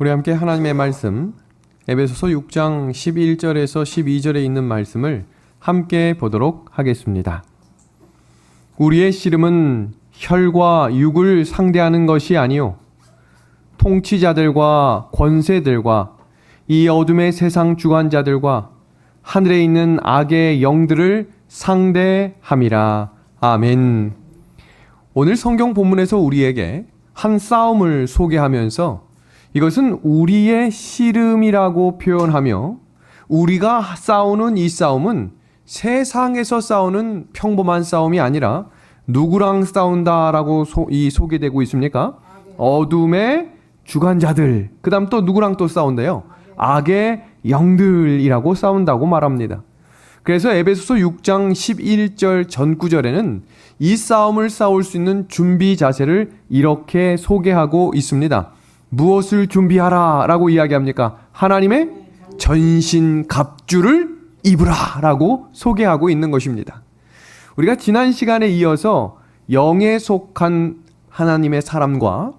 우리 함께 하나님의 말씀 에베소서 6장 11절에서 12절에 있는 말씀을 함께 보도록 하겠습니다. 우리의 씨름은 혈과 육을 상대하는 것이 아니요 통치자들과 권세들과 이 어둠의 세상 주관자들과 하늘에 있는 악의 영들을 상대함이라. 아멘. 오늘 성경 본문에서 우리에게 한 싸움을 소개하면서 이것은 우리의 씨름이라고 표현하며 우리가 싸우는 이 싸움은 세상에서 싸우는 평범한 싸움이 아니라 누구랑 싸운다라고 소개되고 있습니까? 어둠의 주관자들, 그 다음 또 누구랑 또 싸운대요? 악의 영들이라고 싸운다고 말합니다. 그래서 에베소서 6장 11절 전 구절에는 이 싸움을 싸울 수 있는 준비 자세를 이렇게 소개하고 있습니다. 무엇을 준비하라 라고 이야기합니까? 하나님의 전신 갑주를 입으라 라고 소개하고 있는 것입니다. 우리가 지난 시간에 이어서 영에 속한 하나님의 사람과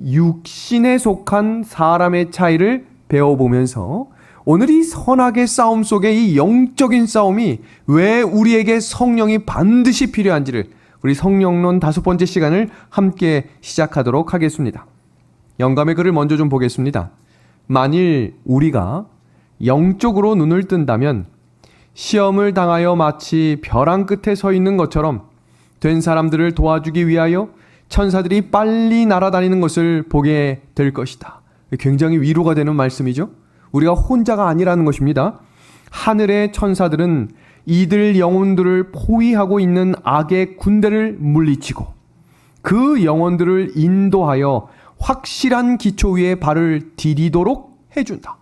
육신에 속한 사람의 차이를 배워보면서 오늘 이 선악의 싸움 속에 이 영적인 싸움이 왜 우리에게 성령이 반드시 필요한지를 우리 성령론 5번째 시간을 함께 시작하도록 하겠습니다. 영감의 글을 먼저 좀 보겠습니다. 만일 우리가 영적으로 눈을 뜬다면 시험을 당하여 마치 벼랑 끝에 서 있는 것처럼 된 사람들을 도와주기 위하여 천사들이 빨리 날아다니는 것을 보게 될 것이다. 굉장히 위로가 되는 말씀이죠. 우리가 혼자가 아니라는 것입니다. 하늘의 천사들은 이들 영혼들을 포위하고 있는 악의 군대를 물리치고 그 영혼들을 인도하여 확실한 기초 위에 발을 디디도록 해준다.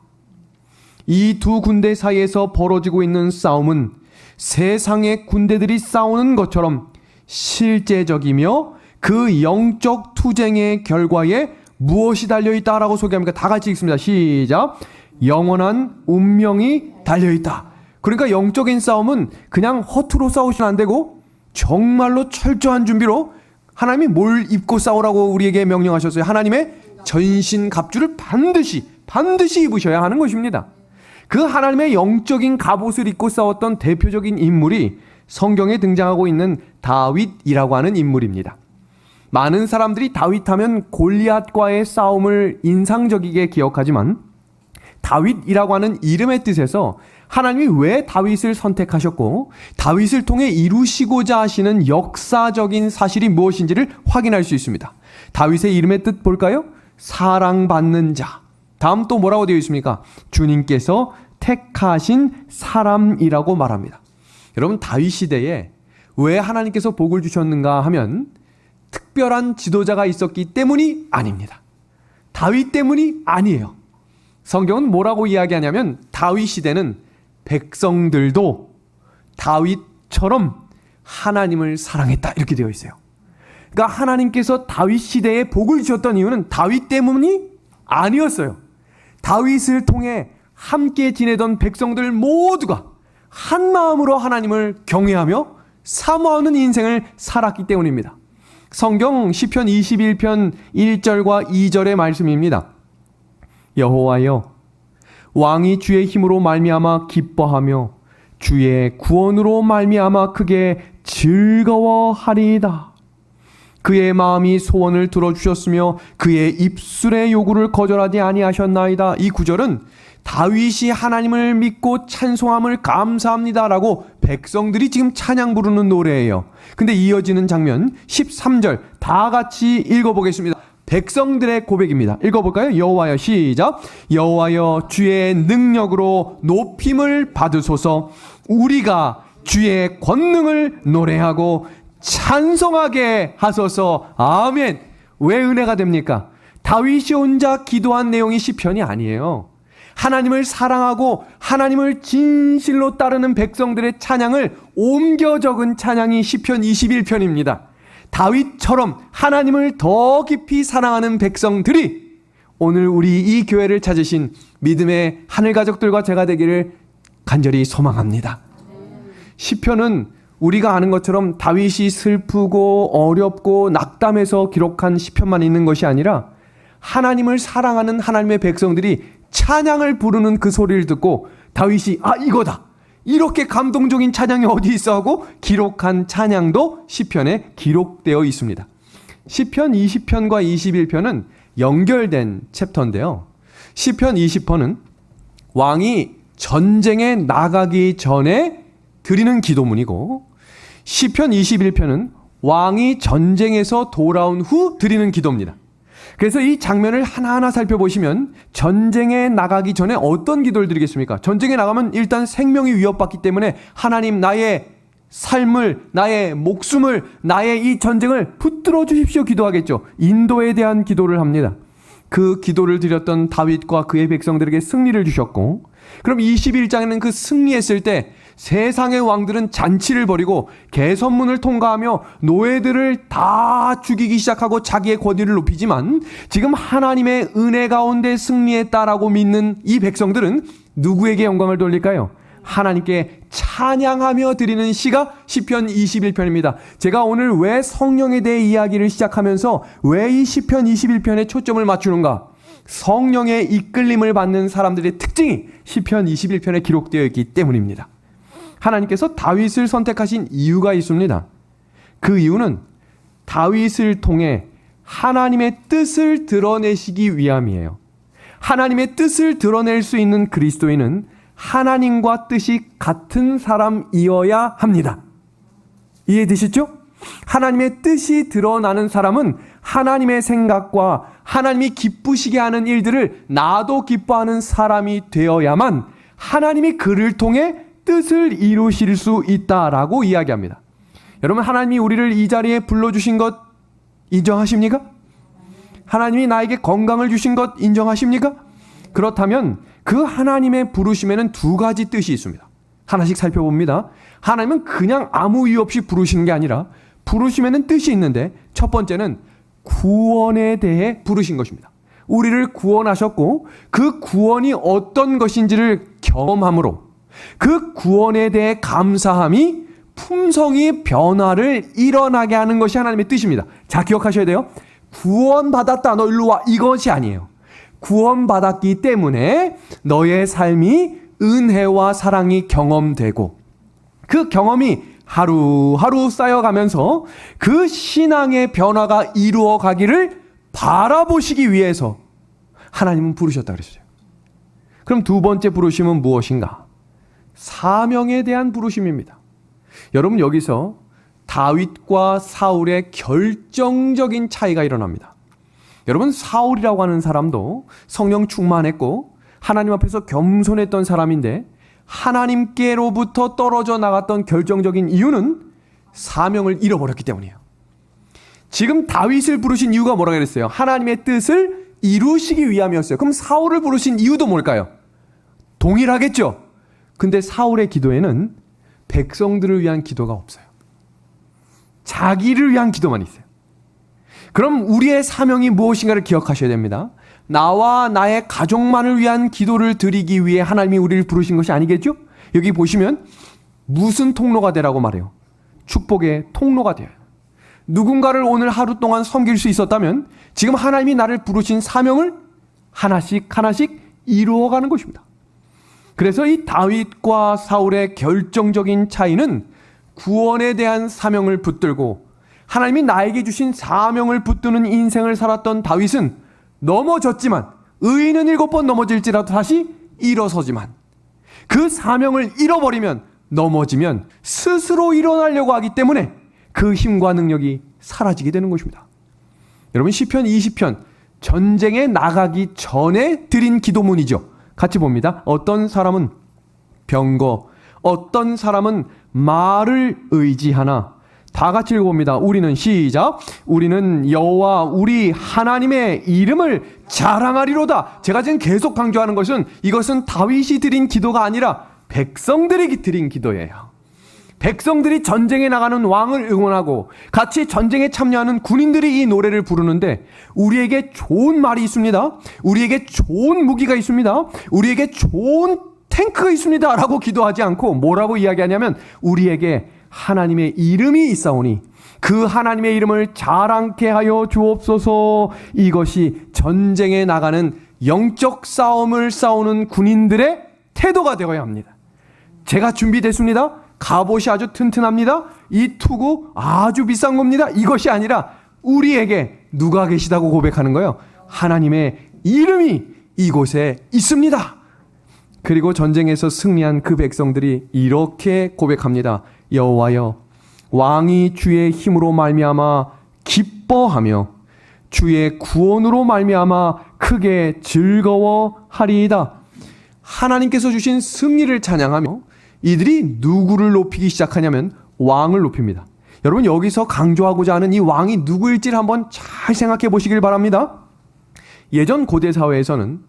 이 두 군대 사이에서 벌어지고 있는 싸움은 세상의 군대들이 싸우는 것처럼 실제적이며 그 영적 투쟁의 결과에 무엇이 달려있다라고 소개합니까? 다 같이 읽습니다. 시작. 영원한 운명이 달려있다. 그러니까 영적인 싸움은 그냥 허투루 싸우시면 안 되고 정말로 철저한 준비로 하나님이 뭘 입고 싸우라고 우리에게 명령하셨어요? 하나님의 전신 갑주를 반드시 입으셔야 하는 것입니다. 그 하나님의 영적인 갑옷을 입고 싸웠던 대표적인 인물이 성경에 등장하고 있는 다윗이라고 하는 인물입니다. 많은 사람들이 다윗하면 골리앗과의 싸움을 인상적이게 기억하지만 다윗이라고 하는 이름의 뜻에서 하나님이 왜 다윗을 선택하셨고 다윗을 통해 이루시고자 하시는 역사적인 사실이 무엇인지를 확인할 수 있습니다. 다윗의 이름의 뜻 볼까요? 사랑받는 자. 다음 또 뭐라고 되어 있습니까? 주님께서 택하신 사람이라고 말합니다. 여러분, 다윗 시대에 왜 하나님께서 복을 주셨는가 하면 특별한 지도자가 있었기 때문이 아닙니다. 다윗 때문이 아니에요. 성경은 뭐라고 이야기하냐면 다윗 시대는 백성들도 다윗처럼 하나님을 사랑했다 이렇게 되어 있어요. 그러니까 하나님께서 다윗 시대에 복을 주셨던 이유는 다윗 때문이 아니었어요. 다윗을 통해 함께 지내던 백성들 모두가 한 마음으로 하나님을 경외하며 사모하는 인생을 살았기 때문입니다. 성경 시편 21편 1절과 2절의 말씀입니다. 여호와여, 왕이 주의 힘으로 말미암아 기뻐하며 주의 구원으로 말미암아 크게 즐거워하리이다. 그의 마음이 소원을 들어주셨으며 그의 입술의 요구를 거절하지 아니하셨나이다. 이 구절은 다윗이 하나님을 믿고 찬송함을 감사합니다라고 백성들이 지금 찬양 부르는 노래예요. 근데 이어지는 장면 13절 다 같이 읽어보겠습니다. 백성들의 고백입니다. 읽어볼까요? 여호와여, 시작. 여호와여, 주의 능력으로 높임을 받으소서. 우리가 주의 권능을 노래하고 찬송하게 하소서. 아멘. 왜 은혜가 됩니까? 다윗이 혼자 기도한 내용이 시편이 아니에요. 하나님을 사랑하고 하나님을 진실로 따르는 백성들의 찬양을 옮겨 적은 찬양이 시편 21편입니다. 다윗처럼 하나님을 더 깊이 사랑하는 백성들이 오늘 우리 이 교회를 찾으신 믿음의 하늘 가족들과 제가 되기를 간절히 소망합니다. 시편은 우리가 아는 것처럼 다윗이 슬프고 어렵고 낙담해서 기록한 시편만 있는 것이 아니라 하나님을 사랑하는 하나님의 백성들이 찬양을 부르는 그 소리를 듣고 다윗이 이거다, 이렇게 감동적인 찬양이 어디 있어 하고 기록한 찬양도 시편에 기록되어 있습니다. 시편 20편과 21편은 연결된 챕터인데요. 시편 20편은 왕이 전쟁에 나가기 전에 드리는 기도문이고, 시편 21편은 왕이 전쟁에서 돌아온 후 드리는 기도입니다. 그래서 이 장면을 하나하나 살펴보시면 전쟁에 나가기 전에 어떤 기도를 드리겠습니까? 전쟁에 나가면 일단 생명이 위협받기 때문에 하나님, 나의 삶을, 나의 목숨을, 나의 이 전쟁을 붙들어 주십시오 기도하겠죠. 인도에 대한 기도를 합니다. 그 기도를 드렸던 다윗과 그의 백성들에게 승리를 주셨고, 그럼 21장에는 그 승리했을 때 세상의 왕들은 잔치를 벌이고 개선문을 통과하며 노예들을 다 죽이기 시작하고 자기의 권위를 높이지만, 지금 하나님의 은혜 가운데 승리했다라고 믿는 이 백성들은 누구에게 영광을 돌릴까요? 하나님께 찬양하며 드리는 시가 시편 21편입니다. 제가 오늘 왜 성령에 대해 이야기를 시작하면서 왜 이 시편 21편에 초점을 맞추는가? 성령의 이끌림을 받는 사람들의 특징이 시편 21편에 기록되어 있기 때문입니다. 하나님께서 다윗을 선택하신 이유가 있습니다. 그 이유는 다윗을 통해 하나님의 뜻을 드러내시기 위함이에요. 하나님의 뜻을 드러낼 수 있는 그리스도인은 하나님과 뜻이 같은 사람이어야 합니다. 이해되시죠? 하나님의 뜻이 드러나는 사람은 하나님의 생각과 하나님이 기쁘시게 하는 일들을 나도 기뻐하는 사람이 되어야만 하나님이 그를 통해 뜻을 이루실 수 있다라고 이야기합니다. 여러분, 하나님이 우리를 이 자리에 불러주신 것 인정하십니까? 하나님이 나에게 건강을 주신 것 인정하십니까? 그렇다면 그 하나님의 부르심에는 두 가지 뜻이 있습니다. 하나씩 살펴봅니다. 하나님은 그냥 아무 이유 없이 부르시는 게 아니라 부르심에는 뜻이 있는데, 첫 번째는 구원에 대해 부르신 것입니다. 우리를 구원하셨고 그 구원이 어떤 것인지를 경험함으로 그 구원에 대해 감사함이 품성이 변화를 일어나게 하는 것이 하나님의 뜻입니다. 자, 기억하셔야 돼요. 구원받았다, 너 일로 와, 이것이 아니에요. 구원받았기 때문에 너의 삶이 은혜와 사랑이 경험되고, 그 경험이 하루하루 쌓여가면서 그 신앙의 변화가 이루어가기를 바라보시기 위해서 하나님은 부르셨다 그랬어요. 그럼 두 번째 부르심은 무엇인가? 사명에 대한 부르심입니다. 여러분, 여기서 다윗과 사울의 결정적인 차이가 일어납니다. 여러분, 사울이라고 하는 사람도 성령 충만했고 하나님 앞에서 겸손했던 사람인데, 하나님께로부터 떨어져 나갔던 결정적인 이유는 사명을 잃어버렸기 때문이에요. 지금 다윗을 부르신 이유가 뭐라고 그랬어요? 하나님의 뜻을 이루시기 위함이었어요. 그럼 사울을 부르신 이유도 뭘까요? 동일하겠죠? 근데 사울의 기도에는 백성들을 위한 기도가 없어요. 자기를 위한 기도만 있어요. 그럼 우리의 사명이 무엇인가를 기억하셔야 됩니다. 나와 나의 가족만을 위한 기도를 드리기 위해 하나님이 우리를 부르신 것이 아니겠죠? 여기 보시면 무슨 통로가 되라고 말해요? 축복의 통로가 되어요. 누군가를 오늘 하루 동안 섬길 수 있었다면 지금 하나님이 나를 부르신 사명을 하나씩 이루어가는 것입니다. 그래서 이 다윗과 사울의 결정적인 차이는 구원에 대한 사명을 붙들고, 하나님이 나에게 주신 사명을 붙드는 인생을 살았던 다윗은 넘어졌지만, 의인은 7번 넘어질지라도 다시 일어서지만, 그 사명을 잃어버리면, 넘어지면 스스로 일어나려고 하기 때문에 그 힘과 능력이 사라지게 되는 것입니다. 여러분, 시편 20편 전쟁에 나가기 전에 드린 기도문이죠. 같이 봅니다. 어떤 사람은 병거, 어떤 사람은 말을 의지하나. 다 같이 읽어봅니다. 우리는 시작. 우리는 여호와 우리 하나님의 이름을 자랑하리로다. 제가 지금 계속 강조하는 것은, 이것은 다윗이 드린 기도가 아니라 백성들이 드린 기도예요. 백성들이 전쟁에 나가는 왕을 응원하고 같이 전쟁에 참여하는 군인들이 이 노래를 부르는데, 우리에게 좋은 말이 있습니다. 우리에게 좋은 무기가 있습니다. 우리에게 좋은 탱크가 있습니다. 라고 기도하지 않고 뭐라고 이야기하냐면, 우리에게 하나님의 이름이 있사오니 그 하나님의 이름을 자랑케 하여 주옵소서. 이것이 전쟁에 나가는 영적 싸움을 싸우는 군인들의 태도가 되어야 합니다. 제가 준비됐습니다. 갑옷이 아주 튼튼합니다. 이 투구 아주 비싼 겁니다. 이것이 아니라 우리에게 누가 계시다고 고백하는 거예요. 하나님의 이름이 이곳에 있습니다. 그리고 전쟁에서 승리한 그 백성들이 이렇게 고백합니다. 여호와여, 왕이 주의 힘으로 말미암아 기뻐하며 주의 구원으로 말미암아 크게 즐거워하리이다. 하나님께서 주신 승리를 찬양하며 이들이 누구를 높이기 시작하냐면 왕을 높입니다. 여러분, 여기서 강조하고자 하는 이 왕이 누구일지를 한번 잘 생각해 보시길 바랍니다. 예전 고대 사회에서는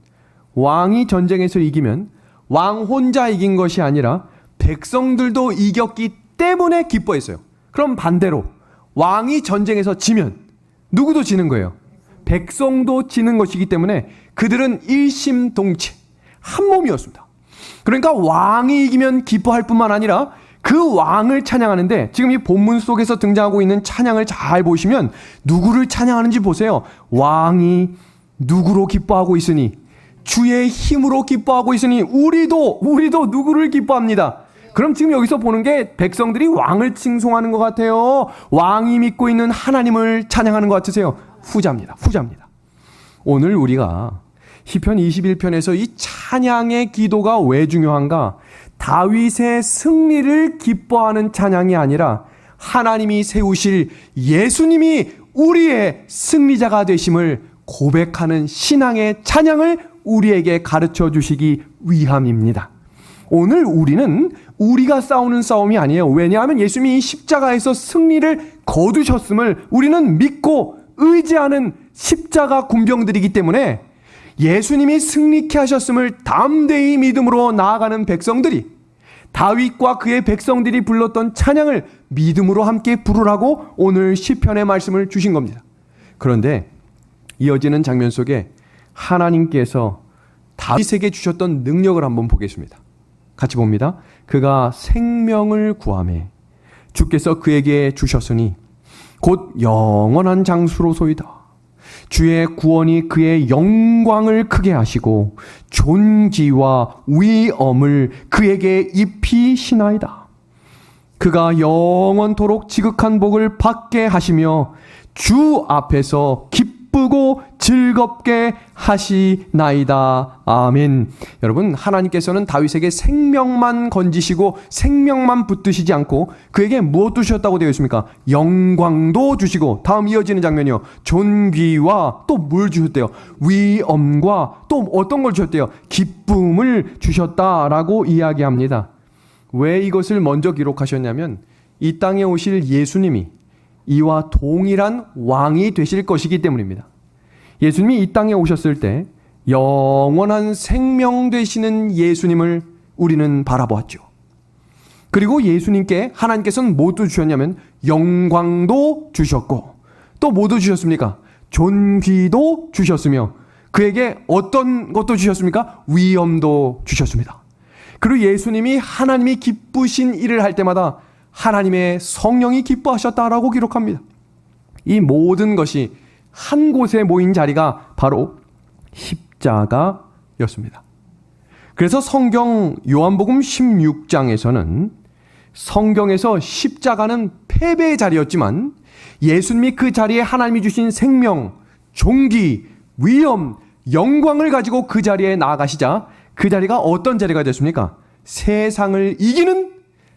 왕이 전쟁에서 이기면 왕 혼자 이긴 것이 아니라 백성들도 이겼기 때문에 기뻐했어요. 그럼 반대로 왕이 전쟁에서 지면 누구도 지는 거예요. 백성도 지는 것이기 때문에 그들은 일심동체, 한 몸이었습니다. 그러니까 왕이 이기면 기뻐할 뿐만 아니라 그 왕을 찬양하는데, 지금 이 본문 속에서 등장하고 있는 찬양을 잘 보시면 누구를 찬양하는지 보세요. 왕이 누구로 기뻐하고 있으니, 주의 힘으로 기뻐하고 있으니 우리도 누구를 기뻐합니다. 그럼 지금 여기서 보는 게 백성들이 왕을 칭송하는 것 같아요? 왕이 믿고 있는 하나님을 찬양하는 것 같으세요? 후자입니다. 오늘 우리가 시편 21편에서 이 찬양의 기도가 왜 중요한가? 다윗의 승리를 기뻐하는 찬양이 아니라 하나님이 세우실 예수님이 우리의 승리자가 되심을 고백하는 신앙의 찬양을 우리에게 가르쳐 주시기 위함입니다. 오늘 우리는 우리가 싸우는 싸움이 아니에요. 왜냐하면 예수님이 십자가에서 승리를 거두셨음을 우리는 믿고 의지하는 십자가 군병들이기 때문에 예수님이 승리케 하셨음을 담대히 믿음으로 나아가는 백성들이 다윗과 그의 백성들이 불렀던 찬양을 믿음으로 함께 부르라고 오늘 시편의 말씀을 주신 겁니다. 그런데 이어지는 장면 속에 하나님께서 다윗에게 주셨던 능력을 한번 보겠습니다. 같이 봅니다. 그가 생명을 구하매 주께서 그에게 주셨으니 곧 영원한 장수로소이다. 주의 구원이 그의 영광을 크게 하시고 존귀와 위엄을 그에게 입히시나이다. 그가 영원토록 지극한 복을 받게 하시며 주 앞에서 기쁘고 즐겁게 하시나이다. 아멘. 여러분, 하나님께서는 다윗에게 생명만 건지시고 생명만 붙드시지 않고 그에게 무엇 주셨다고 되어 있습니까? 영광도 주시고, 다음 이어지는 장면이요, 존귀와 또 뭘 주셨대요? 위엄과 또 어떤 걸 주셨대요? 기쁨을 주셨다라고 이야기합니다. 왜 이것을 먼저 기록하셨냐면 이 땅에 오실 예수님이 이와 동일한 왕이 되실 것이기 때문입니다. 예수님이 이 땅에 오셨을 때 영원한 생명 되시는 예수님을 우리는 바라보았죠. 그리고 예수님께 하나님께서는 뭐도 주셨냐면 영광도 주셨고 또 뭐도 주셨습니까? 존귀도 주셨으며 그에게 어떤 것도 주셨습니까? 위엄도 주셨습니다. 그리고 예수님이 하나님이 기쁘신 일을 할 때마다 하나님의 성령이 기뻐하셨다라고 기록합니다. 이 모든 것이 한 곳에 모인 자리가 바로 십자가였습니다. 그래서 성경 요한복음 16장에서는 성경에서 십자가는 패배의 자리였지만 예수님이 그 자리에 하나님이 주신 생명, 존귀, 위엄, 영광을 가지고 그 자리에 나아가시자 그 자리가 어떤 자리가 됐습니까? 세상을 이기는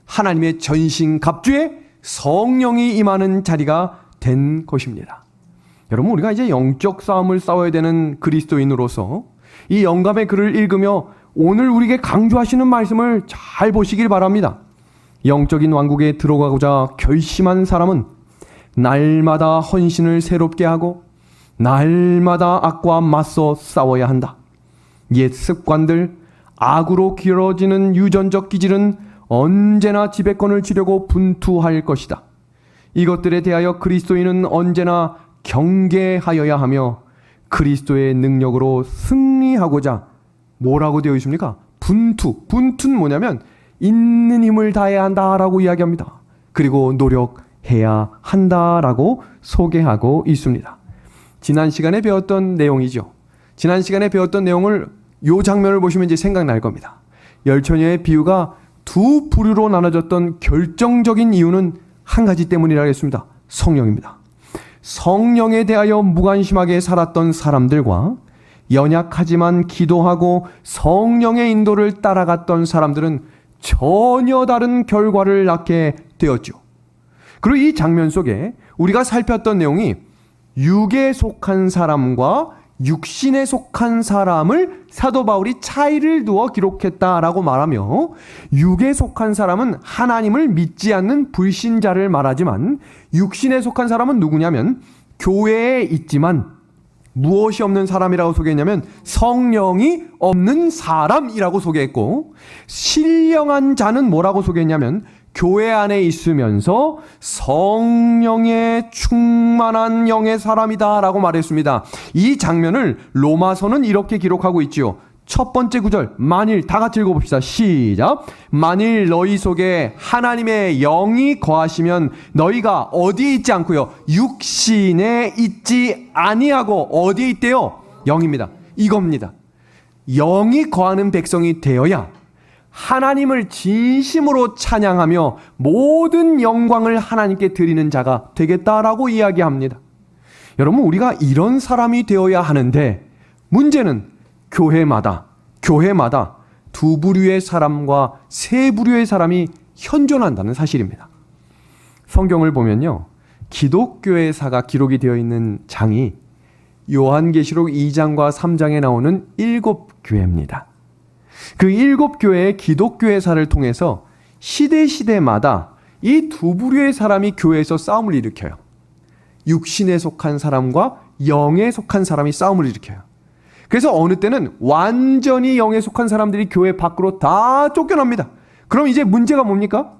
하나님의 전신갑주에 성령이 임하는 자리가 된 것입니다. 여러분, 우리가 이제 영적 싸움을 싸워야 되는 그리스도인으로서 이 영감의 글을 읽으며 오늘 우리에게 강조하시는 말씀을 잘 보시길 바랍니다. 영적인 왕국에 들어가고자 결심한 사람은 날마다 헌신을 새롭게 하고 날마다 악과 맞서 싸워야 한다. 옛 습관들, 악으로 길어지는 유전적 기질은 언제나 지배권을 쥐려고 분투할 것이다. 이것들에 대하여 그리스도인은 언제나 경계하여야 하며 그리스도의 능력으로 승리하고자 뭐라고 되어 있습니까? 분투는 뭐냐면 있는 힘을 다해야 한다라고 이야기합니다. 그리고 노력해야 해야 한다라고 소개하고 있습니다. 지난 시간에 배웠던 내용이죠. 지난 시간에 배웠던 내용을 이 장면을 보시면 이제 생각날 겁니다. 열처녀의 비유가 두 부류로 나눠졌던 결정적인 이유는 한 가지 때문이라 했습니다. 성령입니다. 성령에 대하여 무관심하게 살았던 사람들과 연약하지만 기도하고 성령의 인도를 따라갔던 사람들은 전혀 다른 결과를 낳게 되었죠. 그리고 이 장면 속에 우리가 살폈던 내용이 육에 속한 사람과 육신에 속한 사람을 사도 바울이 차이를 두어 기록했다라고 말하며, 육에 속한 사람은 하나님을 믿지 않는 불신자를 말하지만 육신에 속한 사람은 누구냐면 교회에 있지만 무엇이 없는 사람이라고 소개했냐면 성령이 없는 사람이라고 소개했고, 신령한 자는 뭐라고 소개했냐면 교회 안에 있으면서 성령에 충만한 영의 사람이다 라고 말했습니다. 이 장면을 로마서는 이렇게 기록하고 있지요. 첫 번째 구절, 만일, 다 같이 읽어봅시다. 시작. 만일 너희 속에 하나님의 영이 거하시면 너희가 어디에 있지 않고요, 육신에 있지 아니하고 어디에 있대요? 영입니다. 이겁니다. 영이 거하는 백성이 되어야 하나님을 진심으로 찬양하며 모든 영광을 하나님께 드리는 자가 되겠다라고 이야기합니다. 여러분, 우리가 이런 사람이 되어야 하는데, 문제는 교회마다 두 부류의 사람과 세 부류의 사람이 현존한다는 사실입니다. 성경을 보면요, 기독교회사가 기록이 되어 있는 장이 요한계시록 2장과 3장에 나오는 7교회입니다. 그 7교회의 기독교회사를 통해서 시대마다 이 두 부류의 사람이 교회에서 싸움을 일으켜요. 육신에 속한 사람과 영에 속한 사람이 싸움을 일으켜요. 그래서 어느 때는 완전히 영에 속한 사람들이 교회 밖으로 다 쫓겨납니다. 그럼 이제 문제가 뭡니까?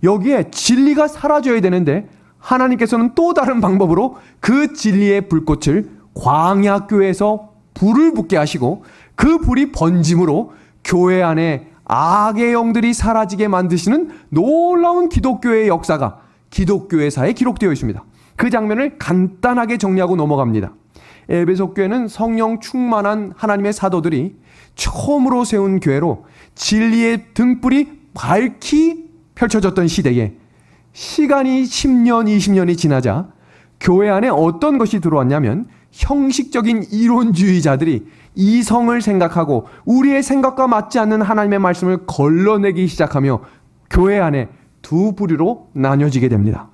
여기에 진리가 사라져야 되는데 하나님께서는 또 다른 방법으로 그 진리의 불꽃을 광야교회에서 불을 붙게 하시고, 그 불이 번짐으로 교회 안에 악의 영들이 사라지게 만드시는 놀라운 기독교의 역사가 기독교회사에 기록되어 있습니다. 그 장면을 간단하게 정리하고 넘어갑니다. 에베소 교회는 성령 충만한 하나님의 사도들이 처음으로 세운 교회로 진리의 등불이 밝히 펼쳐졌던 시대에 시간이 10년, 20년이 지나자 교회 안에 어떤 것이 들어왔냐면 형식적인 이론주의자들이 이성을 생각하고 우리의 생각과 맞지 않는 하나님의 말씀을 걸러내기 시작하며 교회 안에 두 부류로 나뉘어지게 됩니다.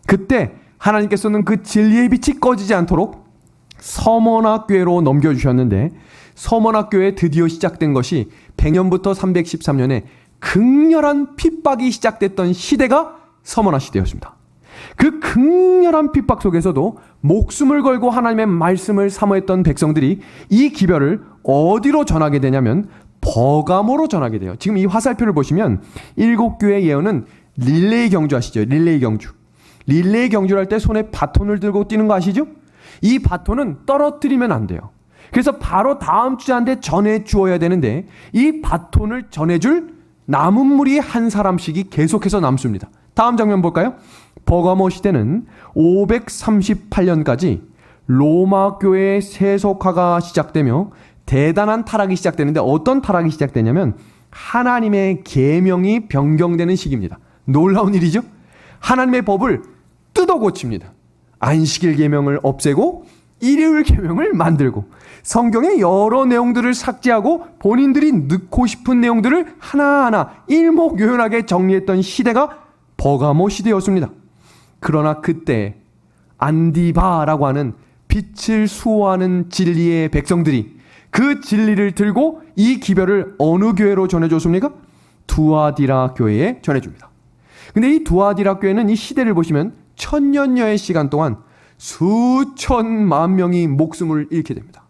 그때 하나님께서는 그 진리의 빛이 꺼지지 않도록 서머나교회로 넘겨주셨는데, 서머나교회에 드디어 시작된 것이 100년부터 313년에 극렬한 핍박이 시작됐던 시대가 서머나 시대였습니다. 그 극렬한 핍박 속에서도 목숨을 걸고 하나님의 말씀을 사모했던 백성들이 이 기별을 어디로 전하게 되냐면 버가모로 전하게 돼요. 지금 이 화살표를 보시면 7교회 예언은 릴레이 경주 아시죠? 릴레이 경주. 릴레이 경주를 할 때 손에 바톤을 들고 뛰는 거 아시죠? 이 바톤은 떨어뜨리면 안 돼요. 그래서 바로 다음 주자한테 전해주어야 되는데 이 바톤을 전해줄 남은 무리 한 사람씩이 계속해서 남습니다. 다음 장면 볼까요? 버가모 시대는 538년까지 로마 교회의 세속화가 시작되며 대단한 타락이 시작되는데, 어떤 타락이 시작되냐면 하나님의 계명이 변경되는 시기입니다. 놀라운 일이죠? 하나님의 법을 뜯어 고칩니다. 안식일 계명을 없애고 일요일 계명을 만들고 성경의 여러 내용들을 삭제하고 본인들이 넣고 싶은 내용들을 하나하나 일목요연하게 정리했던 시대가 버가모 시대였습니다. 그러나 그때 안디바라고 하는 빛을 수호하는 진리의 백성들이 그 진리를 들고 이 기별을 어느 교회로 전해줬습니까? 두아디라 교회에 전해줍니다. 근데 이 두아디라 교회는 이 시대를 보시면 1000년여의 시간 동안 수천만 명이 목숨을 잃게 됩니다.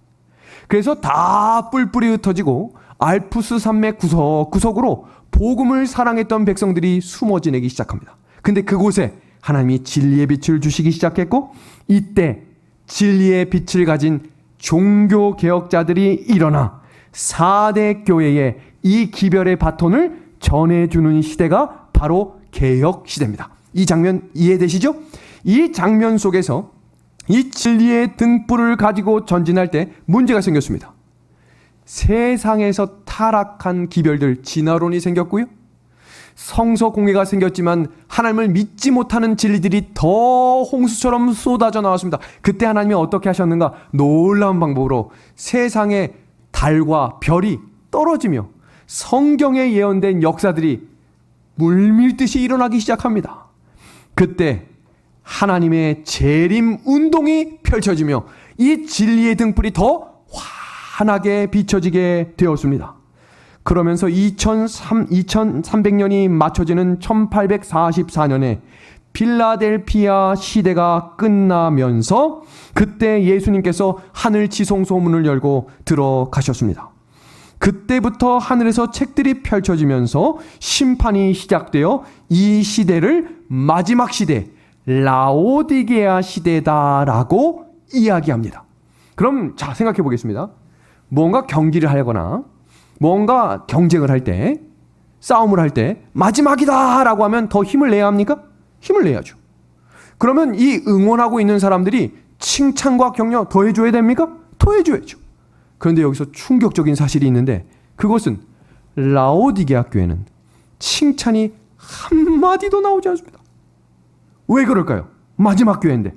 그래서 다 뿔뿔이 흩어지고 알프스 산맥 구석구석으로 복음을 사랑했던 백성들이 숨어 지내기 시작합니다. 근데 그곳에 하나님이 진리의 빛을 주시기 시작했고, 이때 진리의 빛을 가진 종교 개혁자들이 일어나 4대 교회에 이 기별의 바톤을 전해주는 시대가 바로 개혁 시대입니다. 이 장면 이해되시죠? 이 장면 속에서 이 진리의 등불을 가지고 전진할 때 문제가 생겼습니다. 세상에서 타락한 기별들, 진화론이 생겼고요. 성서 공회가 생겼지만 하나님을 믿지 못하는 진리들이 더 홍수처럼 쏟아져 나왔습니다. 그때 하나님이 어떻게 하셨는가? 놀라운 방법으로 세상의 달과 별이 떨어지며 성경에 예언된 역사들이 물밀듯이 일어나기 시작합니다. 그때 하나님의 재림 운동이 펼쳐지며 이 진리의 등불이 더 환하게 비춰지게 되었습니다. 그러면서 2300년이 맞춰지는 1844년에 필라델피아 시대가 끝나면서 그때 예수님께서 하늘 지성 소문을 열고 들어가셨습니다. 그때부터 하늘에서 책들이 펼쳐지면서 심판이 시작되어 이 시대를 마지막 시대, 라오디게아 시대다라고 이야기합니다. 그럼 자, 생각해 보겠습니다. 뭔가 경기를 하거나 뭔가 경쟁을 할 때, 싸움을 할 때 마지막이다 라고 하면 더 힘을 내야 합니까? 힘을 내야죠. 그러면 이 응원하고 있는 사람들이 칭찬과 격려 더해줘야 됩니까? 더해줘야죠. 그런데 여기서 충격적인 사실이 있는데, 그것은 라오디게아 교회는 칭찬이 한마디도 나오지 않습니다. 왜 그럴까요? 마지막 교회인데.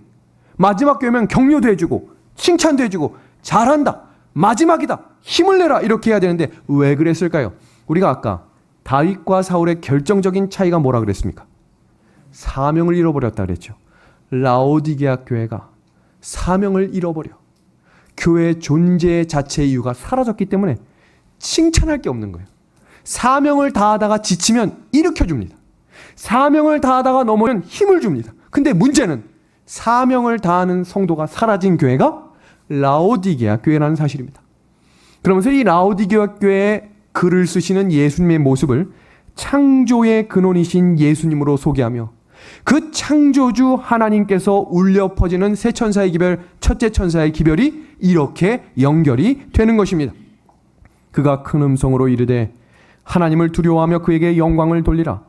마지막 교회면 격려도 해주고 칭찬도 해주고 잘한다, 마지막이다, 힘을 내라 이렇게 해야 되는데 왜 그랬을까요? 우리가 아까 다윗과 사울의 결정적인 차이가 뭐라 그랬습니까? 사명을 잃어버렸다 그랬죠. 라오디게아 교회가 사명을 잃어버려 교회 존재 자체의 이유가 사라졌기 때문에 칭찬할 게 없는 거예요. 사명을 다하다가 지치면 일으켜줍니다. 사명을 다하다가 넘어면 힘을 줍니다. 근데 문제는 사명을 다하는 성도가 사라진 교회가 라오디게아 교회라는 사실입니다. 그러면서 이 라오디게아 교회에 글을 쓰시는 예수님의 모습을 창조의 근원이신 예수님으로 소개하며 그 창조주 하나님께서 울려 퍼지는 새 천사의 기별, 첫째 천사의 기별이 이렇게 연결이 되는 것입니다. 그가 큰 음성으로 이르되 하나님을 두려워하며 그에게 영광을 돌리라.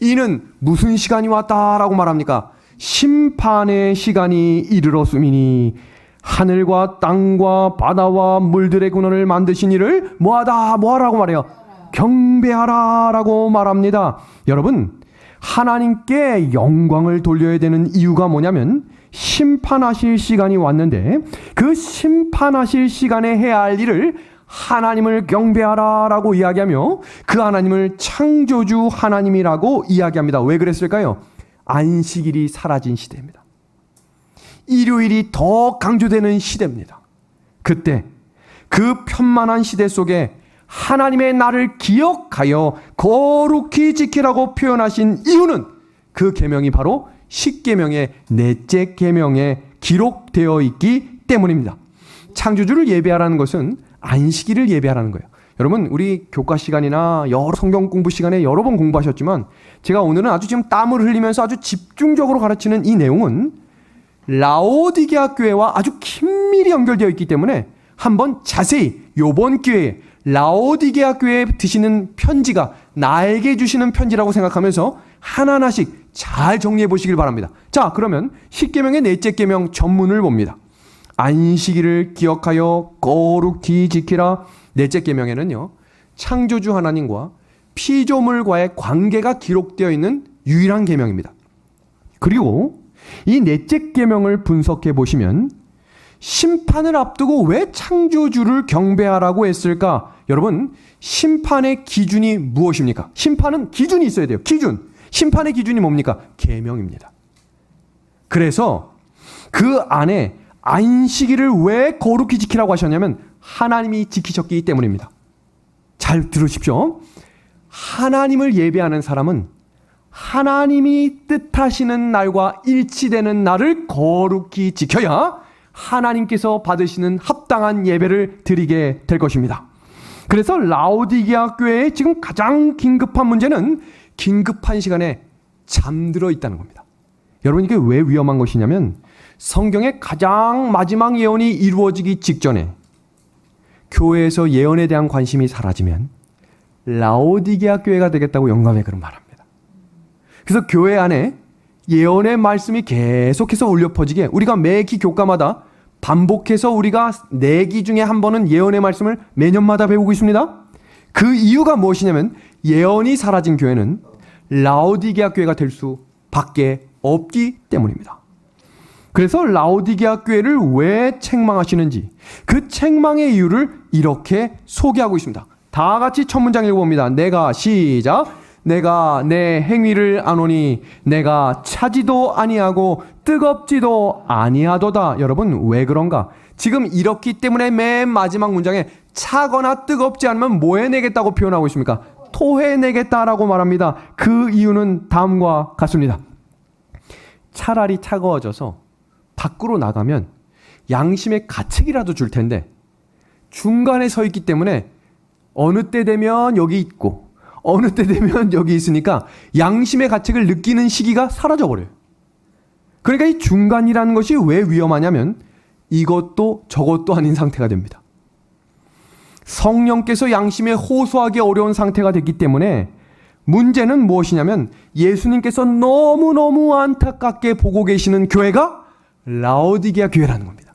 이는 무슨 시간이 왔다라고 말합니까? 심판의 시간이 이르렀음이니 하늘과 땅과 바다와 물들의 근원을 만드신 이를 뭐하라고 말해요? 경배하라라고 말합니다. 여러분, 하나님께 영광을 돌려야 되는 이유가 뭐냐면 심판하실 시간이 왔는데 그 심판하실 시간에 해야 할 일을 하나님을 경배하라라고 이야기하며 그 하나님을 창조주 하나님이라고 이야기합니다. 왜 그랬을까요? 안식일이 사라진 시대입니다. 일요일이 더 강조되는 시대입니다. 그때 그 편만한 시대 속에 하나님의 날을 기억하여 거룩히 지키라고 표현하신 이유는 그 계명이 바로 십계명의 넷째 계명에 기록되어 있기 때문입니다. 창조주를 예배하라는 것은 안식일을 예배하라는 거예요. 여러분, 우리 교과 시간이나 여러 성경 공부 시간에 여러 번 공부하셨지만 제가 오늘은 아주 지금 땀을 흘리면서 아주 집중적으로 가르치는 이 내용은 라오디게아 교회와 아주 긴밀히 연결되어 있기 때문에 한번 자세히 이번 기회에 라오디게아 교회에 드시는 편지가 나에게 주시는 편지라고 생각하면서 하나하나씩 잘 정리해 보시길 바랍니다. 자, 그러면 십계명의 넷째 계명 전문을 봅니다. 안식일을 기억하여 거룩히 지키라. 넷째 계명에는요, 창조주 하나님과 피조물과의 관계가 기록되어 있는 유일한 계명입니다. 그리고 이 넷째 계명을 분석해 보시면 심판을 앞두고 왜 창조주를 경배하라고 했을까? 여러분, 심판의 기준이 무엇입니까? 심판은 기준이 있어야 돼요. 기준. 심판의 기준이 뭡니까? 계명입니다. 그래서 그 안에 안식일을 왜 거룩히 지키라고 하셨냐면 하나님이 지키셨기 때문입니다. 잘 들으십시오. 하나님을 예배하는 사람은 하나님이 뜻하시는 날과 일치되는 날을 거룩히 지켜야 하나님께서 받으시는 합당한 예배를 드리게 될 것입니다. 그래서 라오디게아 교회의 지금 가장 긴급한 문제는 긴급한 시간에 잠들어 있다는 겁니다. 여러분, 이게 왜 위험한 것이냐면 성경의 가장 마지막 예언이 이루어지기 직전에 교회에서 예언에 대한 관심이 사라지면 라오디게아 교회가 되겠다고 영감의 글은 말합니다. 그래서 교회 안에 예언의 말씀이 계속해서 울려 퍼지게 우리가 매기 교과마다 반복해서 우리가 4기 중에 한 번은 예언의 말씀을 매년마다 배우고 있습니다. 그 이유가 무엇이냐면 예언이 사라진 교회는 라오디게아 교회가 될 수밖에 없기 때문입니다. 그래서 라오디게아 교회를 왜 책망하시는지 그 책망의 이유를 이렇게 소개하고 있습니다. 다 같이 첫 문장 읽어봅니다. 내가 시작. 내가 내 행위를 아노니 내가 차지도 아니하고 뜨겁지도 아니하도다. 여러분 왜 그런가? 지금 이렇기 때문에 맨 마지막 문장에 차거나 뜨겁지 않으면 뭐 해내겠다고 표현하고 있습니까? 토해내겠다라고 말합니다. 그 이유는 다음과 같습니다. 차라리 차가워져서 밖으로 나가면 양심의 가책이라도 줄 텐데 중간에 서 있기 때문에 어느 때 되면 여기 있고 어느 때 되면 여기 있으니까 양심의 가책을 느끼는 시기가 사라져버려요. 그러니까 이 중간이라는 것이 왜 위험하냐면 이것도 저것도 아닌 상태가 됩니다. 성령께서 양심에 호소하기 어려운 상태가 됐기 때문에 문제는 무엇이냐면 예수님께서 너무너무 안타깝게 보고 계시는 교회가 라오디게아 교회라는 겁니다.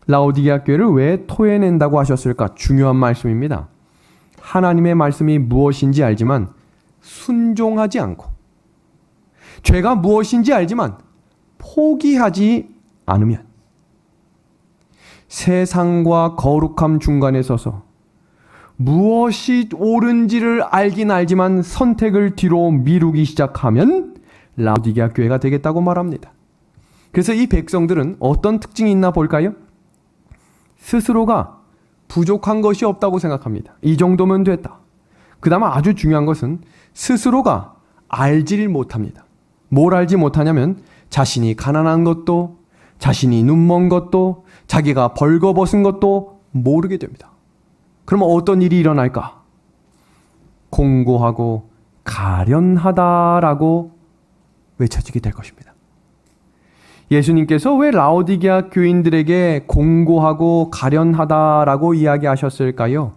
라오디게아 교회를 왜 토해낸다고 하셨을까? 중요한 말씀입니다. 하나님의 말씀이 무엇인지 알지만 순종하지 않고 죄가 무엇인지 알지만 포기하지 않으면 세상과 거룩함 중간에 서서 무엇이 옳은지를 알긴 알지만 선택을 뒤로 미루기 시작하면 라오디게아 교회가 되겠다고 말합니다. 그래서 이 백성들은 어떤 특징이 있나 볼까요? 스스로가 부족한 것이 없다고 생각합니다. 이 정도면 됐다. 그 다음 아주 중요한 것은 스스로가 알지를 못합니다. 뭘 알지 못하냐면 자신이 가난한 것도 자신이 눈먼 것도 자기가 벌거벗은 것도 모르게 됩니다. 그러면 어떤 일이 일어날까? 공고하고 가련하다라고 외쳐지게 될 것입니다. 예수님께서 왜 라오디게아 교인들에게 공고하고 가련하다라고 이야기하셨을까요?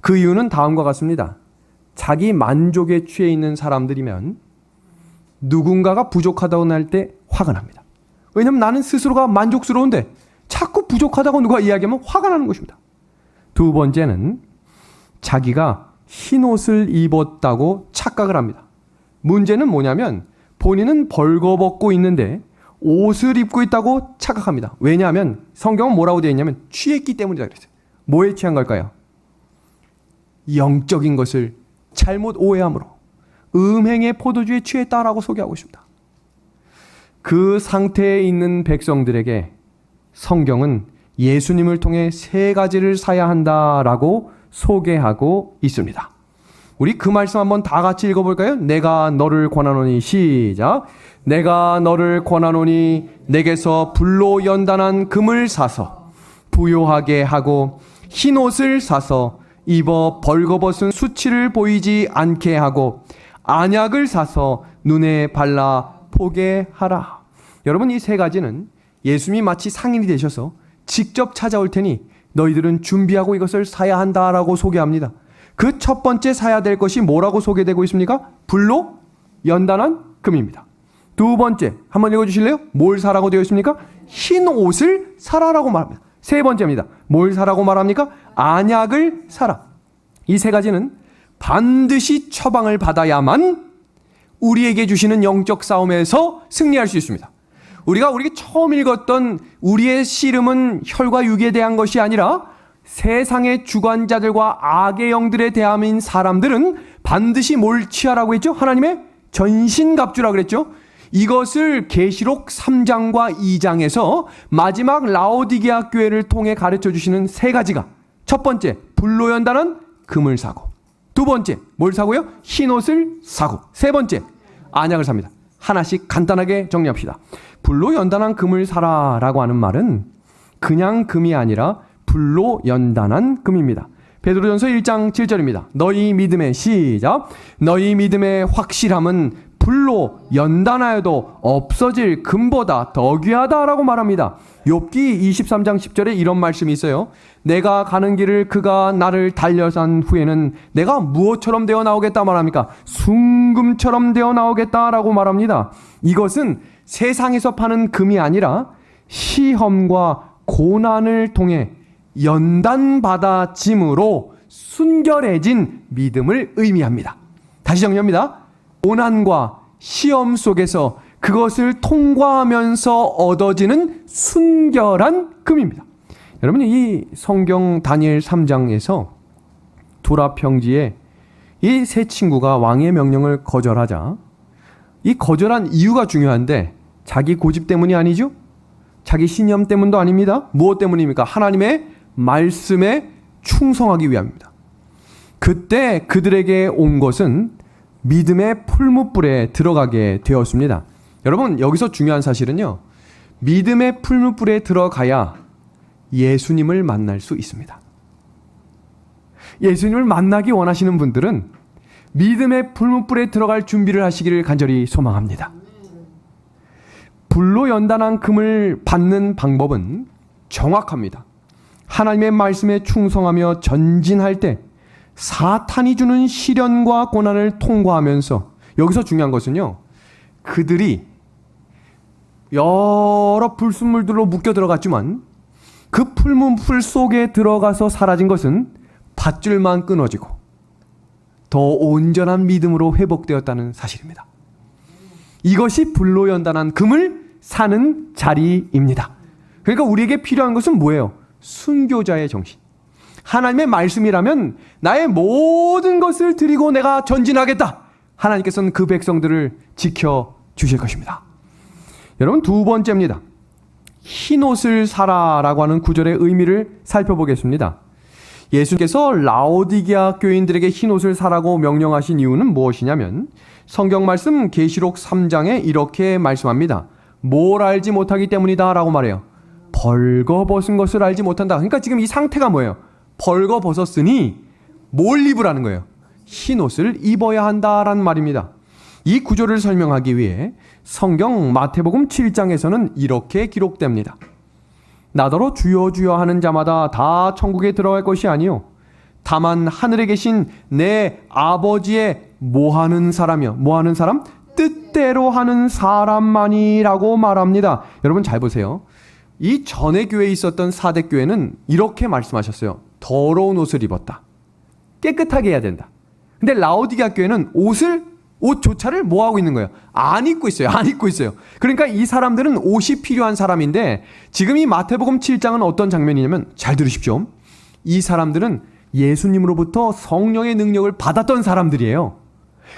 그 이유는 다음과 같습니다. 자기 만족에 취해 있는 사람들이면 누군가가 부족하다고 날 때 화가 납니다. 왜냐하면 나는 스스로가 만족스러운데 자꾸 부족하다고 누가 이야기하면 화가 나는 것입니다. 두 번째는 자기가 흰 옷을 입었다고 착각을 합니다. 문제는 뭐냐면 본인은 벌거벗고 있는데 옷을 입고 있다고 착각합니다. 왜냐하면 성경은 뭐라고 되어 있냐면 취했기 때문이다 그랬어요. 뭐에 취한 걸까요? 영적인 것을 잘못 오해함으로 음행의 포도주에 취했다라고 소개하고 있습니다. 그 상태에 있는 백성들에게 성경은 예수님을 통해 3가지를 사야 한다라고 소개하고 있습니다. 우리 그 말씀 한번 다 같이 읽어볼까요? 내가 너를 권하노니 시작. 내가 너를 권하노니 내게서 불로 연단한 금을 사서 부요하게 하고 흰 옷을 사서 입어 벌거벗은 수치를 보이지 않게 하고 안약을 사서 눈에 발라 보게 하라. 여러분 이 3가지는 예수님이 마치 상인이 되셔서 직접 찾아올 테니 너희들은 준비하고 이것을 사야 한다라고 소개합니다. 그 첫 번째 사야 될 것이 뭐라고 소개되고 있습니까? 불로 연단한 금입니다. 두 번째 한번 읽어주실래요? 뭘 사라고 되어 있습니까? 흰 옷을 사라라고 말합니다. 세 번째입니다. 뭘 사라고 말합니까? 안약을 사라. 이 3가지는 반드시 처방을 받아야만 우리에게 주시는 영적 싸움에서 승리할 수 있습니다. 우리가 처음 읽었던 우리의 씨름은 혈과 육에 대한 것이 아니라 세상의 주관자들과 악의 영들에 대함인 사람들은 반드시 뭘 취하라고 했죠? 하나님의 전신갑주라 그랬죠? 이것을 계시록 3장과 2장에서 마지막 라오디게아 교회를 통해 가르쳐 주시는 3가지가 첫 번째, 불로 연단한 금을 사고 두 번째, 뭘 사고요? 흰 옷을 사고 세 번째, 안약을 삽니다. 하나씩 간단하게 정리합시다. 불로 연단한 금을 사라라고 하는 말은 그냥 금이 아니라 불로 연단한 금입니다. 베드로전서 1장 7절입니다. 너희 믿음의 시작. 너희 믿음의 확실함은 불로 연단하여도 없어질 금보다 더 귀하다라고 말합니다. 욥기 23장 10절에 이런 말씀이 있어요. 내가 가는 길을 그가 나를 달려산 후에는 내가 무엇처럼 되어 나오겠다 말합니까? 순금처럼 되어 나오겠다라고 말합니다. 이것은 세상에서 파는 금이 아니라 시험과 고난을 통해 연단받아짐으로 순결해진 믿음을 의미합니다. 다시 정리합니다. 고난과 시험 속에서 그것을 통과하면서 얻어지는 순결한 금입니다. 여러분, 이 성경 다니엘 3장에서 두라 평지에 이 세 친구가 왕의 명령을 거절하자, 이 거절한 이유가 중요한데 자기 고집 때문이 아니죠. 자기 신념 때문도 아닙니다. 무엇 때문입니까? 하나님의 말씀에 충성하기 위함입니다. 그때 그들에게 온 것은 믿음의 풀무불에 들어가게 되었습니다. 여러분, 여기서 중요한 사실은요, 믿음의 풀무불에 들어가야 예수님을 만날 수 있습니다. 예수님을 만나기 원하시는 분들은 믿음의 풀무불에 들어갈 준비를 하시기를 간절히 소망합니다. 불로 연단한 금을 받는 방법은 정확합니다. 하나님의 말씀에 충성하며 전진할 때 사탄이 주는 시련과 고난을 통과하면서, 여기서 중요한 것은요, 그들이 여러 불순물들로 묶여 들어갔지만 그 풀무불 속에 들어가서 사라진 것은 밧줄만 끊어지고 더 온전한 믿음으로 회복되었다는 사실입니다. 이것이 불로 연단한 금을 사는 자리입니다. 그러니까 우리에게 필요한 것은 뭐예요? 순교자의 정신. 하나님의 말씀이라면 나의 모든 것을 드리고 내가 전진하겠다. 하나님께서는 그 백성들을 지켜주실 것입니다. 여러분, 두 번째입니다. 흰옷을 사라라고 하는 구절의 의미를 살펴보겠습니다. 예수께서 라오디게아 교인들에게 흰옷을 사라고 명령하신 이유는 무엇이냐면, 성경 말씀 계시록 3장에 이렇게 말씀합니다. 뭘 알지 못하기 때문이다 라고 말해요. 벌거벗은 것을 알지 못한다. 그러니까 지금 이 상태가 뭐예요? 벌거벗었으니 뭘 입으라는 거예요? 흰옷을 입어야 한다라는 말입니다. 이 구절을 설명하기 위해 성경 마태복음 7장에서는 이렇게 기록됩니다. 나더러 주여 주여 하는 자마다 다 천국에 들어갈 것이 아니요 다만 하늘에 계신 내 아버지의 뭐하는 사람이요, 뭐하는 사람? 뜻대로 하는 사람만이라고 말합니다. 여러분 잘 보세요. 이 전에 교회에 있었던 사대 교회는 이렇게 말씀하셨어요. 더러운 옷을 입었다. 깨끗하게 해야 된다. 근데 라오디게아 교회는 옷조차를 뭐 하고 있는 거예요? 안 입고 있어요. 안 입고 있어요. 그러니까 이 사람들은 옷이 필요한 사람인데, 지금 이 마태복음 7장은 어떤 장면이냐면, 잘 들으십시오. 이 사람들은 예수님으로부터 성령의 능력을 받았던 사람들이에요.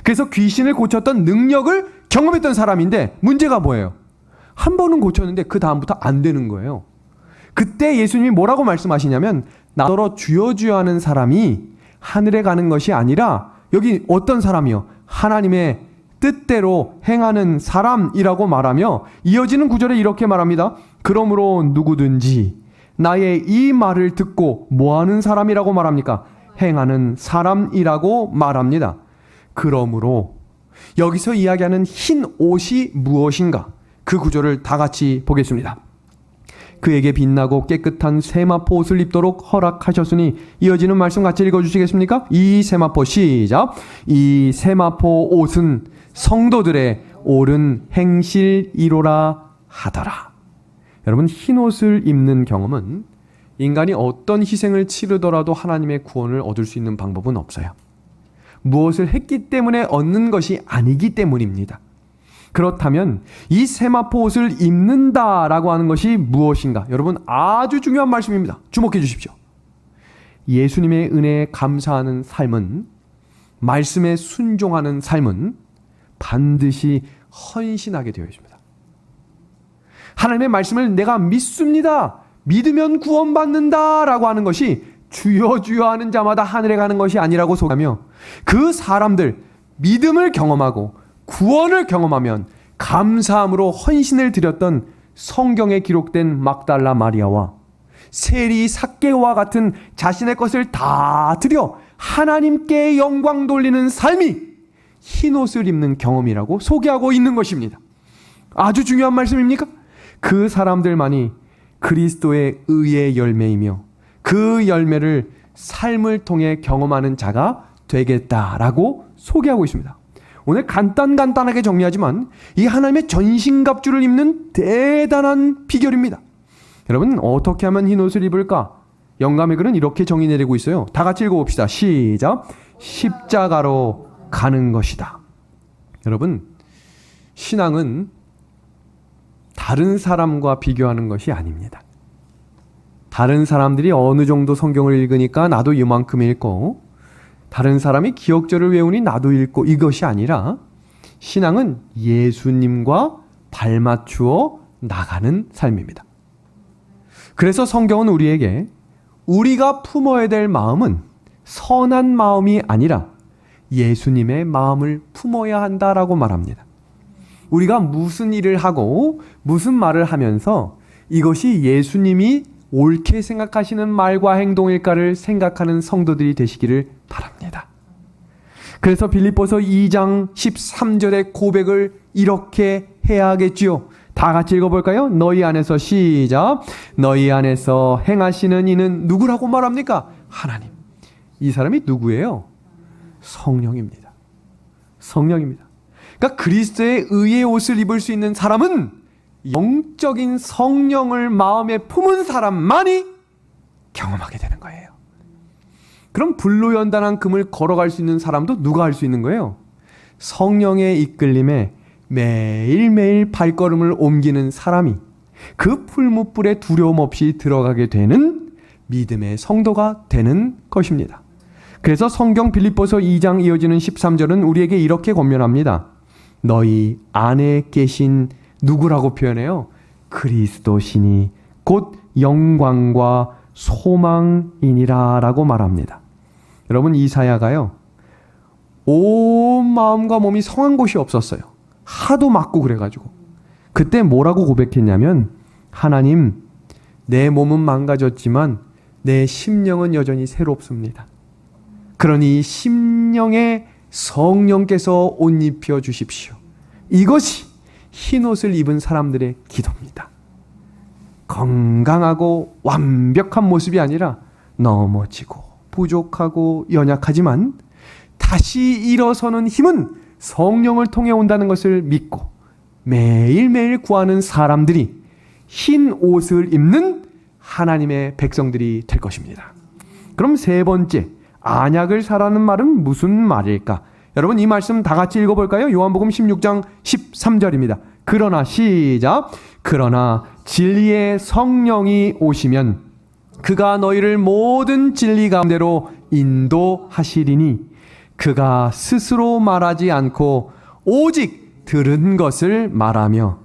그래서 귀신을 고쳤던 능력을 경험했던 사람인데, 문제가 뭐예요? 한 번은 고쳤는데 그 다음부터 안 되는 거예요. 그때 예수님이 뭐라고 말씀하시냐면, 나더러 주여 주여 하는 사람이 하늘에 가는 것이 아니라, 여기 어떤 사람이요? 하나님의 뜻대로 행하는 사람이라고 말하며, 이어지는 구절에 이렇게 말합니다. 그러므로 누구든지 나의 이 말을 듣고 뭐하는 사람이라고 말합니까? 행하는 사람이라고 말합니다. 그러므로 여기서 이야기하는 흰 옷이 무엇인가? 그 구절을 다 같이 보겠습니다. 그에게 빛나고 깨끗한 세마포 옷을 입도록 허락하셨으니, 이어지는 말씀 같이 읽어주시겠습니까? 이 세마포, 시작. 이 세마포 옷은 성도들의 옳은 행실이로라 하더라. 여러분, 흰 옷을 입는 경험은 인간이 어떤 희생을 치르더라도 하나님의 구원을 얻을 수 있는 방법은 없어요. 무엇을 했기 때문에 얻는 것이 아니기 때문입니다. 그렇다면 이 세마포 옷을 입는다라고 하는 것이 무엇인가? 여러분, 아주 중요한 말씀입니다. 주목해 주십시오. 예수님의 은혜에 감사하는 삶은, 말씀에 순종하는 삶은 반드시 헌신하게 되어 있습니다. 하나님의 말씀을 내가 믿습니다, 믿으면 구원받는다라고 하는 것이 주여 주여 하는 자마다 하늘에 가는 것이 아니라고 소개하며, 그 사람들 믿음을 경험하고 구원을 경험하면 감사함으로 헌신을 드렸던 성경에 기록된 막달라 마리아와 세리 삭개와 같은 자신의 것을 다 드려 하나님께 영광 돌리는 삶이 흰옷을 입는 경험이라고 소개하고 있는 것입니다. 아주 중요한 말씀입니까? 그 사람들만이 그리스도의 의의 열매이며 그 열매를 삶을 통해 경험하는 자가 되겠다라고 소개하고 있습니다. 오늘 간단하게 정리하지만 이 하나님의 전신갑주를 입는 대단한 비결입니다. 여러분, 어떻게 하면 흰 옷을 입을까? 영감의 글은 이렇게 정의 내리고 있어요. 다 같이 읽어봅시다. 시작. 십자가로 가는 것이다. 여러분, 신앙은 다른 사람과 비교하는 것이 아닙니다. 다른 사람들이 어느 정도 성경을 읽으니까 나도 이만큼 읽고, 다른 사람이 기억절을 외우니 나도 읽고, 이것이 아니라 신앙은 예수님과 발맞추어 나가는 삶입니다. 그래서 성경은 우리에게 우리가 품어야 될 마음은 선한 마음이 아니라 예수님의 마음을 품어야 한다라고 말합니다. 우리가 무슨 일을 하고 무슨 말을 하면서 이것이 예수님이 옳게 생각하시는 말과 행동일까를 생각하는 성도들이 되시기를 바랍니다. 그래서 빌립보서 2장 13절의 고백을 이렇게 해야 하겠지요. 다 같이 읽어볼까요? 너희 안에서 시작. 너희 안에서 행하시는 이는 누구라고 말합니까? 하나님. 이 사람이 누구예요? 성령입니다. 성령입니다. 그러니까 그리스도의 의의 옷을 입을 수 있는 사람은 영적인 성령을 마음에 품은 사람만이 경험하게 되는 거예요. 그럼 불로 연단한 금을 걸어갈 수 있는 사람도 누가 할 수 있는 거예요? 성령의 이끌림에 매일매일 발걸음을 옮기는 사람이 그 풀무불에 두려움 없이 들어가게 되는 믿음의 성도가 되는 것입니다. 그래서 성경 빌립보서 2장 이어지는 13절은 우리에게 이렇게 권면합니다. 너희 안에 계신 누구라고 표현해요? 그리스도시니 곧 영광과 소망이니라 라고 말합니다. 여러분, 이사야가요, 온 마음과 몸이 성한 곳이 없었어요. 하도 맞고 그래가지고. 그때 뭐라고 고백했냐면, 하나님, 내 몸은 망가졌지만 내 심령은 여전히 새롭습니다. 그러니 심령에 성령께서 옷 입혀 주십시오. 이것이 흰옷을 입은 사람들의 기도입니다. 건강하고 완벽한 모습이 아니라 넘어지고 부족하고 연약하지만 다시 일어서는 힘은 성령을 통해 온다는 것을 믿고 매일매일 구하는 사람들이 흰 옷을 입는 하나님의 백성들이 될 것입니다. 그럼 세 번째, 안약을 사라는 말은 무슨 말일까? 여러분, 이 말씀 다 같이 읽어볼까요? 요한복음 16장 13절입니다. 그러나 시작. 그러나 진리의 성령이 오시면 그가 너희를 모든 진리 가운데로 인도하시리니 그가 스스로 말하지 않고 오직 들은 것을 말하며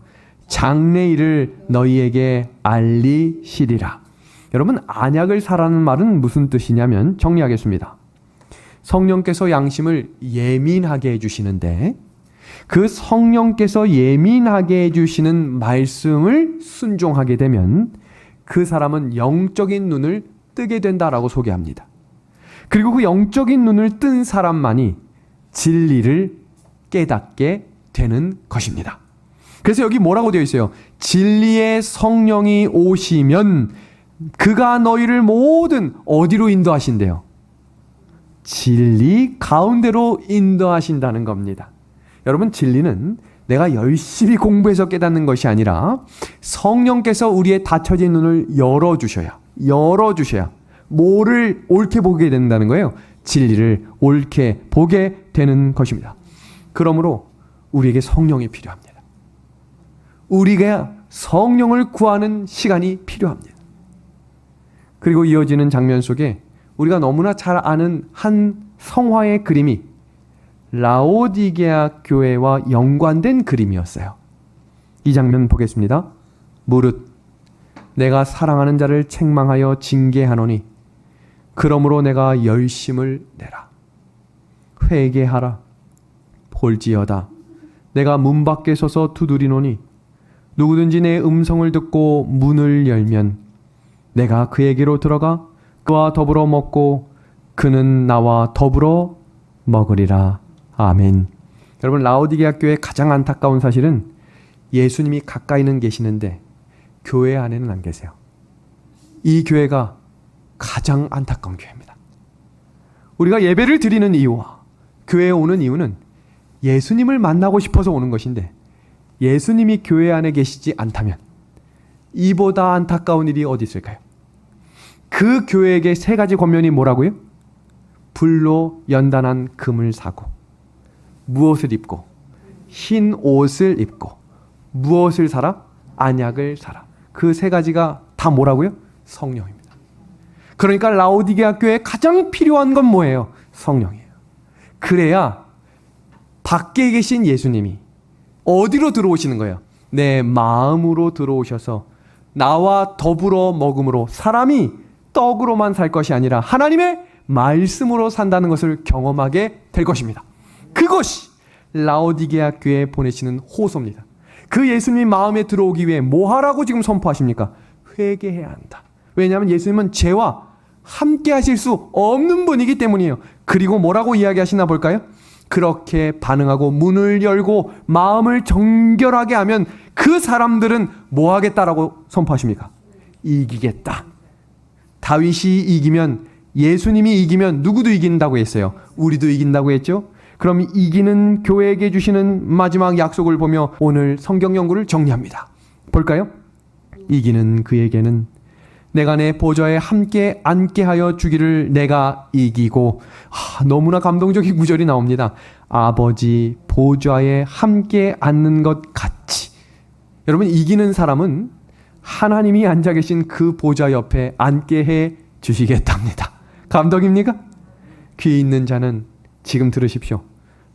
장래일을 너희에게 알리시리라. 여러분, 안약을 사라는 말은 무슨 뜻이냐면 정리하겠습니다. 성령께서 양심을 예민하게 해주시는데 그 성령께서 예민하게 해주시는 말씀을 순종하게 되면 그 사람은 영적인 눈을 뜨게 된다라고 소개합니다. 그리고 그 영적인 눈을 뜬 사람만이 진리를 깨닫게 되는 것입니다. 그래서 여기 뭐라고 되어 있어요? 진리의 성령이 오시면 그가 너희를 모든 어디로 인도하신대요? 진리 가운데로 인도하신다는 겁니다. 여러분, 진리는 내가 열심히 공부해서 깨닫는 것이 아니라 성령께서 우리의 닫혀진 눈을 열어주셔야 뭐를 옳게 보게 된다는 거예요? 진리를 옳게 보게 되는 것입니다. 그러므로 우리에게 성령이 필요합니다. 우리가 성령을 구하는 시간이 필요합니다. 그리고 이어지는 장면 속에 우리가 너무나 잘 아는 한 성화의 그림이 라오디게아 교회와 연관된 그림이었어요. 이 장면 보겠습니다. 무릇 내가 사랑하는 자를 책망하여 징계하노니 그러므로 내가 열심을 내라. 회개하라. 볼지어다. 내가 문 밖에 서서 두드리노니 누구든지 내 음성을 듣고 문을 열면 내가 그에게로 들어가 그와 더불어 먹고 그는 나와 더불어 먹으리라. 아멘. 여러분, 라오디게아 교회의 가장 안타까운 사실은 예수님이 가까이는 계시는데 교회 안에는 안 계세요. 이 교회가 가장 안타까운 교회입니다. 우리가 예배를 드리는 이유와 교회에 오는 이유는 예수님을 만나고 싶어서 오는 것인데 예수님이 교회 안에 계시지 않다면 이보다 안타까운 일이 어디 있을까요? 그 교회에게 세 가지 권면이 뭐라고요? 불로 연단한 금을 사고, 무엇을 입고, 흰 옷을 입고, 무엇을 사라? 안약을 사라. 그 세 가지가 다 뭐라고요? 성령입니다. 그러니까 라오디게아 교회에 가장 필요한 건 뭐예요? 성령이에요. 그래야 밖에 계신 예수님이 어디로 들어오시는 거예요? 내 마음으로 들어오셔서 나와 더불어 먹음으로 사람이 떡으로만 살 것이 아니라 하나님의 말씀으로 산다는 것을 경험하게 될 것입니다. 그것이 라오디게아 교회에 보내시는 호소입니다. 그 예수님이 마음에 들어오기 위해 뭐 하라고 지금 선포하십니까? 회개해야 한다. 왜냐하면 예수님은 죄와 함께 하실 수 없는 분이기 때문이에요. 그리고 뭐라고 이야기하시나 볼까요? 그렇게 반응하고 문을 열고 마음을 정결하게 하면 그 사람들은 뭐 하겠다라고 선포하십니까? 이기겠다. 다윗이 이기면, 예수님이 이기면 누구도 이긴다고 했어요? 우리도 이긴다고 했죠? 그럼 이기는 교회에게 주시는 마지막 약속을 보며 오늘 성경 연구를 정리합니다. 볼까요? 이기는 그에게는 내가 내 보좌에 함께 앉게 하여 주기를 내가 이기고, 너무나 감동적인 구절이 나옵니다. 아버지 보좌에 함께 앉는 것 같이. 여러분, 이기는 사람은 하나님이 앉아 계신 그 보좌 옆에 앉게 해 주시겠답니다. 감동입니까? 귀 있는 자는 지금 들으십시오.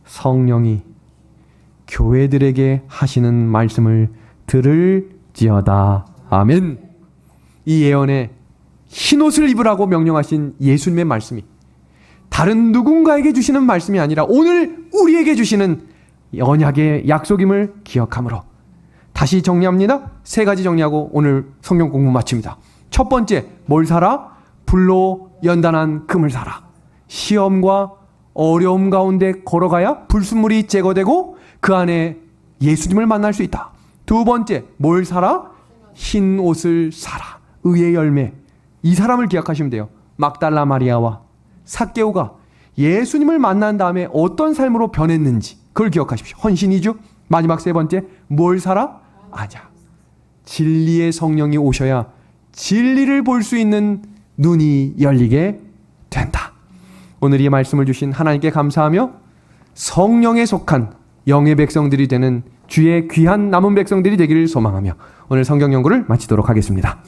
성령이 교회들에게 하시는 말씀을 들을지어다. 아멘. 이 예언에 흰옷을 입으라고 명령하신 예수님의 말씀이 다른 누군가에게 주시는 말씀이 아니라 오늘 우리에게 주시는 언약의 약속임을 기억함으로 다시 정리합니다. 세 가지 정리하고 오늘 성경 공부 마칩니다. 첫 번째, 뭘 사라? 불로 연단한 금을 사라. 시험과 어려움 가운데 걸어가야 불순물이 제거되고 그 안에 예수님을 만날 수 있다. 두 번째, 뭘 사라? 흰 옷을 사라. 의의 열매. 이 사람을 기억하시면 돼요. 막달라 마리아와 삭개오가 예수님을 만난 다음에 어떤 삶으로 변했는지 그걸 기억하십시오. 헌신이죠. 마지막 세 번째, 뭘 사라? 아냐. 진리의 성령이 오셔야 진리를 볼 수 있는 눈이 열리게 된다. 오늘 이 말씀을 주신 하나님께 감사하며 성령에 속한 영의 백성들이 되는 주의 귀한 남은 백성들이 되기를 소망하며 오늘 성경 연구를 마치도록 하겠습니다.